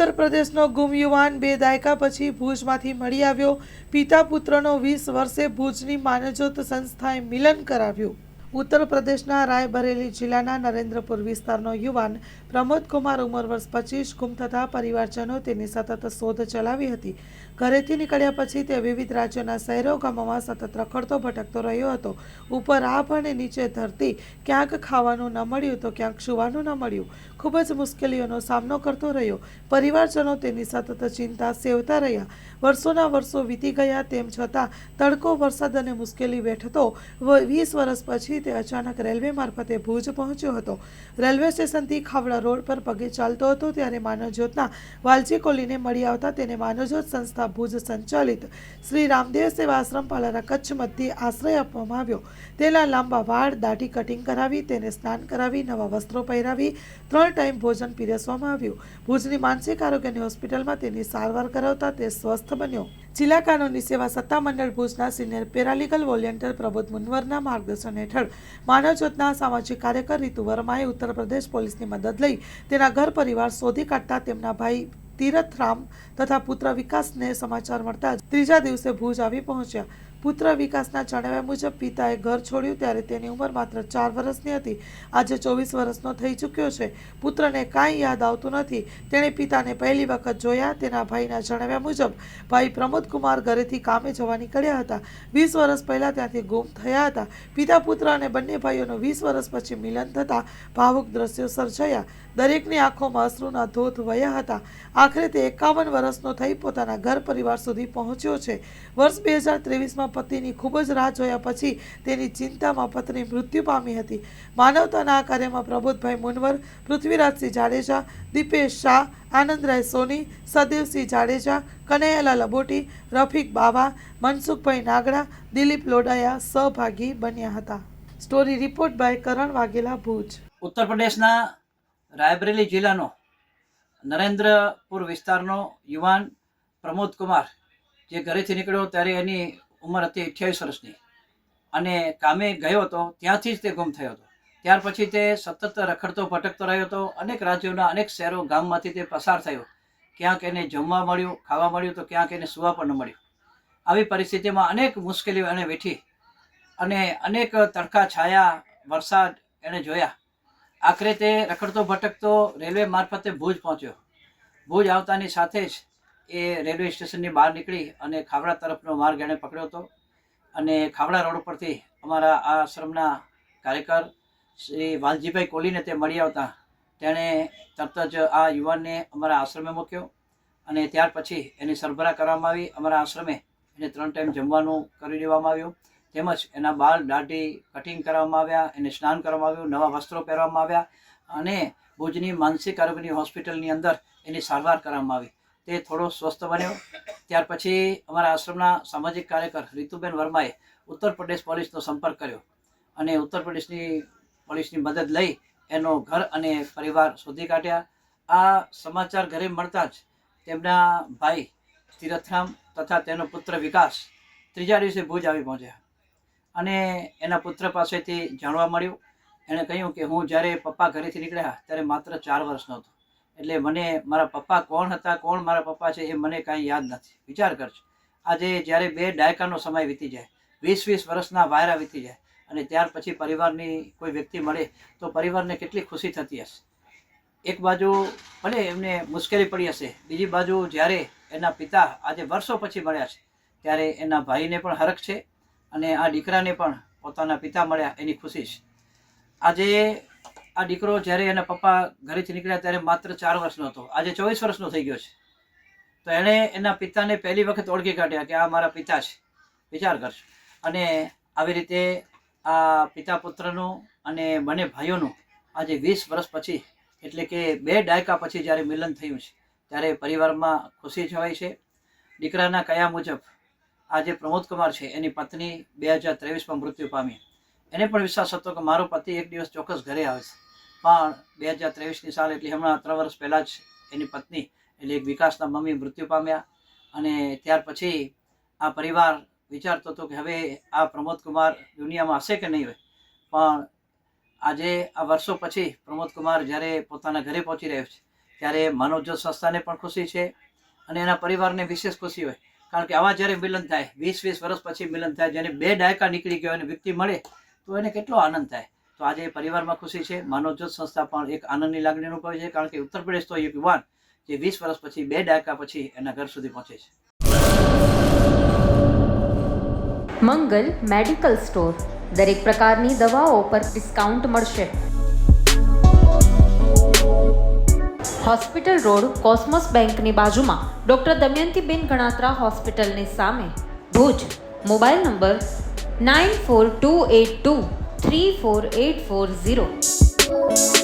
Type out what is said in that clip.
ઉત્તર પ્રદેશનો ગુમ યુવાન 2 દાયકા પછી ભુજમાંથી મળી આવ્યો. પિતા પુત્રનો 20 વર્ષે ભુજની માનવજ્યોત સંસ્થાએ મિલન કરાવ્યું. ઉત્તર પ્રદેશના રાયબરેલી જિલ્લાના નરેન્દ્રપુર વિસ્તારનો યુવાન પ્રમોદ કુમાર ઉંમર વર્ષ 25 ગુમ થતા પરિવારજનો તેની સતત શોધ ચલાવી હતી. ઘરેથી નીકળ્યા પછી તે વિવિધ રાજ્યોના શહેરો ગામોમાં સતત રખડતો ભટકતો રહ્યો હતો. ઉપર આભ અને નીચે ધરતી. ક્યાંક ખાવાનું ન મળ્યું તો ક્યાંક સુવાનું ન મળ્યું. ખૂબ જ મુશ્કેલીઓનો સામનો કરતો રહ્યો. પરિવારજનો તેની સતત ચિંતા સેવતા રહ્યા. વર્ષોના વર્ષો વીતી ગયા, તેમ છતાં તડકો, વરસાદ અને મુશ્કેલી વેઠતો 20 વર્ષ પછી તે અચાનક રેલવે મારફતે ભુજ પહોંચ્યો હતો. રેલવે સ્ટેશનથી ખાવડા રોડ પર પગે ચાલતો હતો ત્યારે માનવજ્યોતના વાલજી કોલીને મળી આવતા તેને માનવજ્યોત સંસ્થા ભુજ સંચાલિત શ્રી રામદેવ સેવા આશ્રમ પાલારા કચ્છ મધ્યે આશ્રય આપવામાં આવ્યો. તેના લાંબા વાળ, દાઢી કટિંગ કરાવી, તેને સ્નાન કરાવી, નવા વસ્ત્રો પહેરાવી 3 ટાઈમ ભોજન પીરસવામાં આવ્યું. ભુજની માનસિક આરોગ્યની હોસ્પિટલમાં તેની સારવાર કરાવતા તે સ્વસ્થ બન્યો. જિલ્લા કાનૂની સેવા સત્તામંડળ ભુજના સિનિયર પેરાલીગલ વોલેન્ટિયર પ્રબોધ મુનવરના માર્ગદર્શન હેઠળ માનવજ્યોતના સામાજિક કાર્યકર રીતુ વર્માએ ઉત્તર પ્રદેશ પોલીસની મદદ લઈ તેના ઘર પરિવાર શોધી કાઢતા તેમના ભાઈ તીરથરામ તથા પુત્ર વિકાસને સમાચાર મળતા ત્રીજા દિવસે ભુજ આવી પહોંચ્યા. પુત્ર વિકાસના જણાવ્યા મુજબ પિતાએ ઘર છોડ્યું ત્યારે તેની ઉંમર માત્ર 4 વર્ષની હતી. આજે 24 વર્ષનો થઈ ચૂક્યો છે. પુત્રને કાંઈ યાદ આવતું નથી. તેણે પિતાને પહેલી વખત જોયા. તેના ભાઈના જણાવ્યા મુજબ ભાઈ પ્રમોદ કુમાર ઘરેથી કામે જવા નીકળ્યા હતા. 20 વર્ષ પહેલા ત્યાંથી ગુમ થયા હતા. પિતા પુત્ર અને બંને ભાઈઓનો 20 વર્ષ પછી મિલન થતા ભાવુક દ્રશ્યો સર્જાયા. દરેકની આંખોમાં અશ્રુના ધોધ વહ્યા હતા. આખરે તે 51 વર્ષનો થઈ પોતાના ઘર પરિવાર સુધી પહોંચ્યો છે. વર્ષ 2023માં પતિની ખૂબ જ રાહ જોયા પછી તેની ચિંતામાં પત્ની મૃત્યુ પામી હતી. માનવતાના આ કાર્યમાં પ્રબોધભાઈ મુનવર, પૃથ્વીરાજસિંહ જાડેજા, દીપેશ શાહ, આનંદરાય સોની, સદેવસિંહ જાડેજા, કનૈયાલાલ અબોટી, રફીક બાવા, મનસુખભાઈ નાગડા, દિલીપ લોડાયા સહભાગી બન્યા હતા. સ્ટોરી રિપોર્ટ બાય કરણ વાઘેલા, ભુજ. ઉત્તર પ્રદેશના રાયબરેલી જિલ્લાનો નરેન્દ્રપુર વિસ્તારનો યુવાન પ્રમોદ કુમાર જે ઘરેથી નીકળ્યો ત્યારે એની ઉંમર હતી 28 વર્ષની અને કામે ગયો હતો ત્યાંથી જ તે ગુમ થયો હતો. ત્યાર પછી તે સતત રખડતો ભટકતો રહ્યો હતો. અનેક રાજ્યોના અનેક શહેરો ગામમાંથી તે પસાર થયો. ક્યાંક એને જમવા મળ્યું, ખાવા મળ્યું તો ક્યાંક એને સુવા પણ ન મળ્યું. આવી પરિસ્થિતિમાં અનેક મુશ્કેલીઓ એને વેઠી અને અનેક તડકા, છાયા, વરસાદ એણે જોયા. આખરે તે રખડતો ભટકતો રેલવે મારફતે ભુજ પહોંચ્યો. ભુજ આવતાની સાથે જ એ રેલવે સ્ટેશનની બહાર નીકળી અને ખાવડા તરફનો માર્ગ એણે પકડ્યો હતો અને ખાવડા રોડ પરથી અમારા આ આશ્રમના કાર્યકર શ્રી વાલજીભાઈ કોલીને તે મળી આવતા તેણે તરત જ આ યુવાનને અમારા આશ્રમે મૂક્યો અને ત્યાર પછી એની સરભરા કરવામાં આવી. અમારા આશ્રમે એને 3 ટાઈમ જમવાનું કરી દેવામાં આવ્યું. તેમજ એના બાલ, દાઢી કટિંગ કરવામાં આવ્યા, એને સ્નાન કરવામાં આવ્યું, નવા વસ્ત્રો પહેરવામાં આવ્યા અને ભુજની માનસિક આરોગ્યની હોસ્પિટલની અંદર એની સારવાર કરવામાં આવી. તે થોડો સ્વસ્થ બન્યો. ત્યાર પછી અમારા આશ્રમના સામાજિક કાર્યકર રીતુબેન વર્માએ ઉત્તર પ્રદેશ પોલીસનો સંપર્ક કર્યો અને ઉત્તર પ્રદેશની પોલીસની મદદ લઈ એનો ઘર અને પરિવાર શોધી કાઢ્યા. આ સમાચાર ઘરે મળતા જ તેમના ભાઈ તીરથરામ તથા તેનો પુત્ર વિકાસ ત્રીજા દિવસે ભુજ આવી પહોંચ્યા અને એના પુત્ર પાસેથી જાણવા મળ્યું. એણે કહ્યું કે હું જ્યારે પપ્પા ઘરેથી નીકળ્યા ત્યારે માત્ર 4 વર્ષનો હતો. એટલે મને મારા પપ્પા કોણ હતા, કોણ મારા પપ્પા છે એ મને કાંઈ યાદ નથી. વિચાર કરજો, આજે જ્યારે 2 દાયકાનો સમય વીતી જાય, 20 વર્ષના વાયરા વીતી જાય અને ત્યાર પછી પરિવારની કોઈ વ્યક્તિ મળે તો પરિવારને કેટલી ખુશી થતી હશે. એક બાજુ ભલે એમને મુશ્કેલી પડી હશે, બીજી બાજુ જ્યારે એના પિતા આજે વર્ષો પછી મળ્યા છે ત્યારે એના ભાઈને પણ હરખ છે અને આ દીકરાને પણ પોતાના પિતા મળ્યા એની ખુશી છે. આજે આ દીકરો જ્યારે એના પપ્પા ઘરેથી નીકળ્યા ત્યારે માત્ર 4 વર્ષનો હતો. આજે 24 વર્ષનો થઈ ગયો છે. તો એણે એના પિતાને પહેલી વખત ઓળખી કાઢ્યા કે આ મારા પિતા છે. વિચાર કરશો. અને આવી રીતે આ પિતા પુત્રનું અને બંને ભાઈઓનું આજે 20 વર્ષ પછી એટલે કે 2 દાયકા પછી જ્યારે મિલન થયું છે ત્યારે પરિવારમાં ખુશી છવાઈ છે. દીકરાના કયા મુજબ આજે પ્રમોદ કુમાર છે એની પત્ની 2023માં મૃત્યુ પામી. એને પણ વિશ્વાસ હતો કે મારો પતિ એક દિવસ ચોક્કસ ઘરે આવે છે. પણ 2023ની સાલ એટલે હમણાં 3 વર્ષ પહેલાં જ એની પત્ની એટલે એક વિકાસના મમ્મી મૃત્યુ પામ્યા અને ત્યાર પછી આ પરિવાર વિચારતો હતો કે હવે આ પ્રમોદ કુમાર દુનિયામાં હશે કે નહીં હોય. પણ આજે આ વર્ષો પછી પ્રમોદ કુમાર જ્યારે પોતાના ઘરે પહોંચી રહ્યો છે ત્યારે માનવજ્યોત સંસ્થાને પણ ખુશી છે અને એના પરિવારને વિશેષ ખુશી હોય, કારણ કે આવા જ્યારે મિલન થાય 20-20 વર્ષ પછી મિલન થાય, જેને 2 દાયકા નીકળી ગયા અને વ્યક્તિ મળે તો એને કેટલો આનંદ થાય. તો આજે પરિવારમાં ખુશી છે. માનવજ્યોત સંસ્થા પણ એક આનંદની લાગણી અનુભવે છે, કારણ કે ઉત્તર પ્રદેશ તો એક યુવાન જે 20 વર્ષ પછી 2 દાયકા પછી એના ઘર સુધી પહોંચે છે. મંગલ મેડિકલ સ્ટોર, દરેક પ્રકારની દવાઓ પર ડિસ્કાઉન્ટ મળશે. હોસ્પિટલ રોડ, કોસ્મોસ બેંકની બાજુમાં, ડૉક્ટર દમયંતીબેન ગણાત્રા હોસ્પિટલની સામે, ભુજ. Mobile number 9428234840.